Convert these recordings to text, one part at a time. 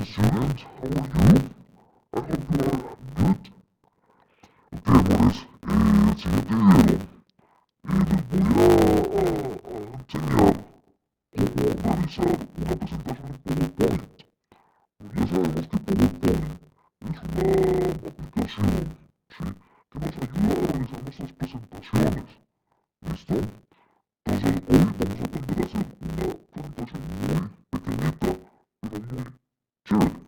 student. How are you? I hope you are good. Ok, amores, el siguiente video les voy a enseñar cómo realizar una presentación en PowerPoint. Ya sabemos que PowerPoint es una aplicación, ¿sí?, que nos ayuda a realizar nuestras presentaciones. ¿Listo? Entonces hoy vamos a aprender a hacer una presentación muy pequeñita, pero muy chévere.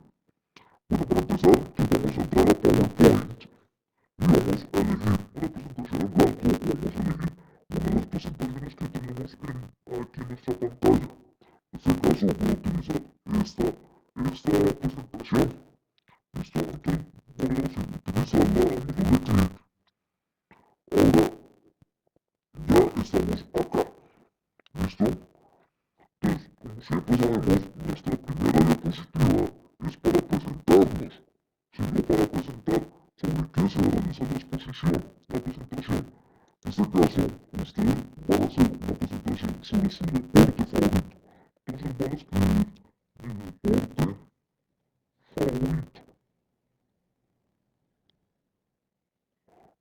Bueno, para empezar, pues vamos a entrar a PowerPoint y vamos a elegir una presentación en blanco o vamos a elegir una de las presentaciones que tenemos aquí en nuestra pantalla. En este caso voy a utilizar esta presentación. ¿Listo? Entonces voy a utilizarla, damos doble clic. Ahora ya estamos acá. ¿Listo? Entonces, como siempre sabemos, nuestra primera diapositiva es para presentarnos, sino para presentar sobre qué se realiza la exposición, la presentación. En este caso, ustedes van a hacer una presentación sobre su deporte favorito. Entonces van a escribir mi deporte favorito.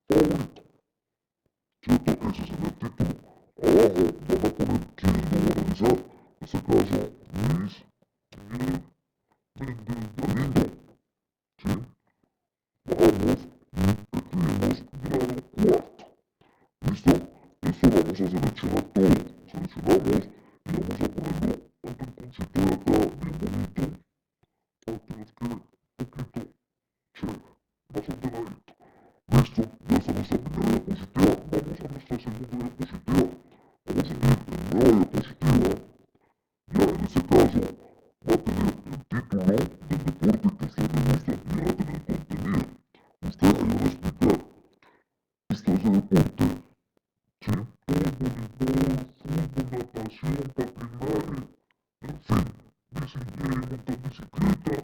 Favorito. ¿Cierto? Ese es el título. Abajo van a poner quién lo va a realizar. En este caso, Luis Galindo. ¿Sí? Bajamos y escribimos grado cuarto. ¿Listo? Esto vamos a seleccionar todo. Seleccionamos y vamos a ponerlo al rinconcito de acá, bien bonito, para que nos quede un poquito chévere, más ordenadito. Listo, ya está nuestra primera diapositiva. Vamos a nuestra segunda diapositiva. Vamos a unir en nueva diapositiva. Ya en este caso va a tener el título del deporte que a usted le gusta y va a tener contenido. Usted ahí va a explicar, esto es de deporte, ¿sí? Voleibol, fútbol, natación, patinaje, en fin, montar bicicleta,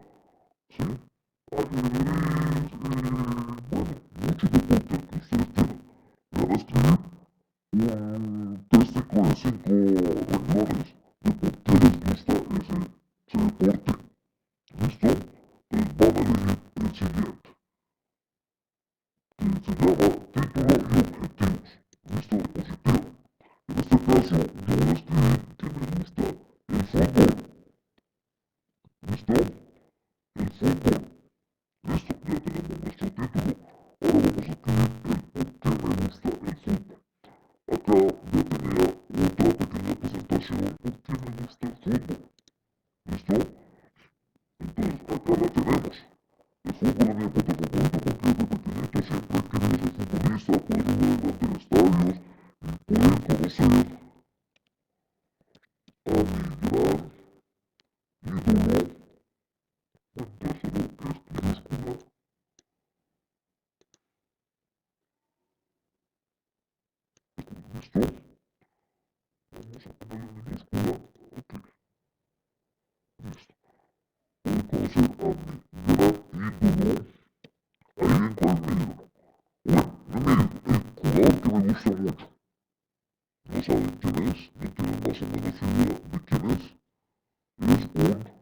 ¿sí? Ajedrez, bueno, muchos deportes que ustedes quieran. Le van a escribir un textico de 5 renglones de por qué les gusta ese deporte. ¿Listo? Entonces van a elegir el siguiente, que se llama título y objetivos. ¿Listo? Diapositiva. En este caso, yo voy a escribir que me gusta el fútbol. ¿Listo? El fútbol. Listo, ya tenemos nuestro título. Ahora vamos a escribir el por qué me gusta el fútbol. Acá ya tenía otra pequeña presentación por qué me gusta el fútbol. ¿Listo? Entonces acá la tenemos. El fútbol es mi deporte favorito porque desde pequeñito siempre he querido ser futbolista, por eso voy a grandes estadios y poder conocer a mi gran ídolo, metérselo es minúscula. ¿Listo? Vamos a ponerle minúscula. Ok, listo. Poder conocer a mi gran ídolo. Ahí en cuál me ídolo. Bueno, no me ídolo, el jugador que me gusta mucho. No saben quién es, no tienen más o menos idea de quién es. Es un jugador alemán.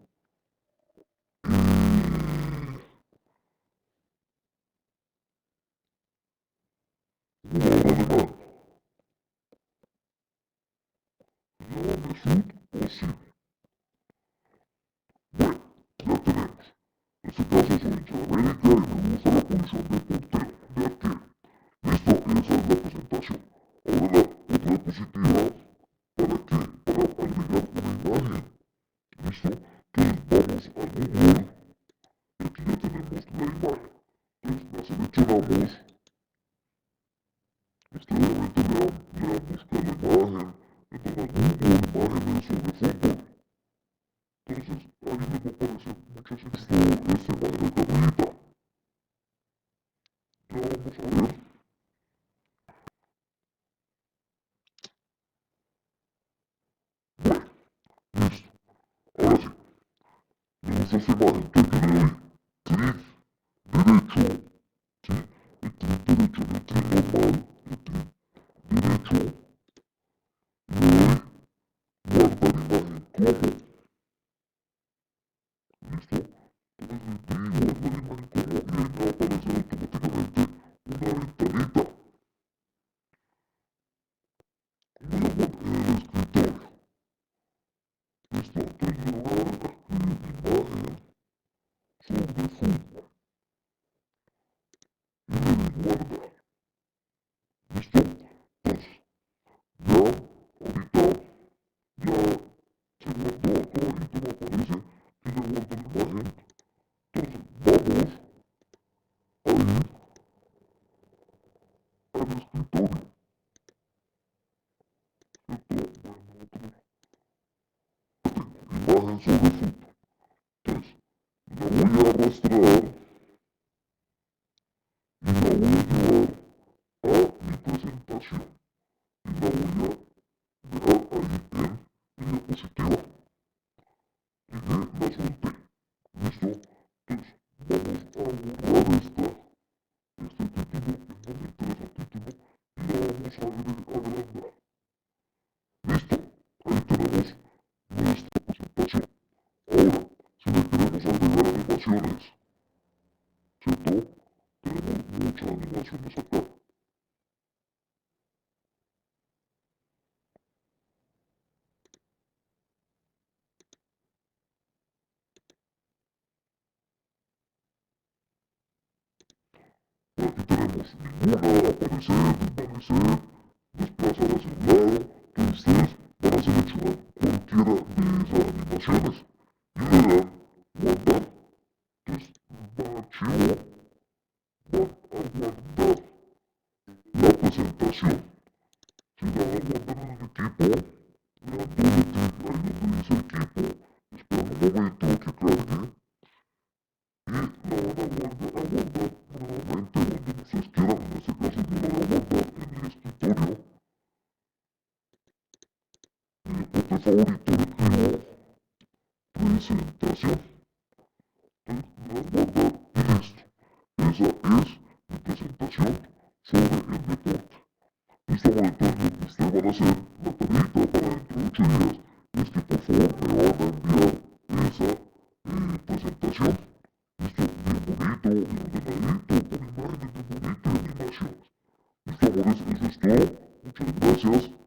Se llama Mesut Özil. Bueno, ya tenemos. En este caso soy hincha de América y me gusta la posición de portero, de arquero. Listo, esa es la presentación. Ahora la otra diapositiva, ¿para qué? Para agregar una imagen. ¿Listo? Entonces vamos a Google y aquí ya tenemos la imagen. Entonces la seleccionamos. Usted obviamente le va a buscar la imagen, entran a Google, imágenes sobre fútbol. Entonces ahí les va a aparecer muchas esta imagen de carrerita. Ya vamos a ver. Bueno, listo. Ahora sí, me gusta esta imagen, entonces yo le doy clic derecho, ¿sí? El clic derecho en el clic normal, el clic derecho, y le doy guardar imagen como. ¿Listo? guardo la imagen. Entonces, vamos a ir al escritorio, ¿cierto? Imagen sobre foto. Entonces, la voy a arrastrar y la voy a llevar a mi presentación. Y la voy a dejar ahí en mi diapositiva. Y la solté. ¿Listo? Entonces, vamos a borrar este título, que no me interesa el título, y la vamos a agrandar. ¿Listo? Ahí tenemos nuestra presentación. Ahora, si le queremos agregar animaciones, ¿cierto? Tenemos muchas animaciones acá. Por aquí tenemos ninguna, aparecer, desvanecer, desplazar hacia un lado. Entonces ustedes van a seleccionar cualquiera de esas animaciones y le dan guardar. Entonces van a archivo, van a guardar la presentación. Si la van a guardar en el equipo, le dan doble clic ahí donde dice equipo, esperan un momento que cargue y la van a guardar nuevamente donde ustedes quieran. En este caso yo la voy a guardar en mi escritorio. Y en el papel favorito le escribo presentación. Le dan guardar y listo. Esa es mi presentación sobre el deporte. Listo, amor, entonces lo que ustedes van a hacer, la tareita para dentro de 8 días, es que por favor me van a enviar esa presentación. Listo, bien bonito, bien ordenadito, con imágenes bien bonitas y animaciones. Listo, amores, eso es todo. Muchas gracias.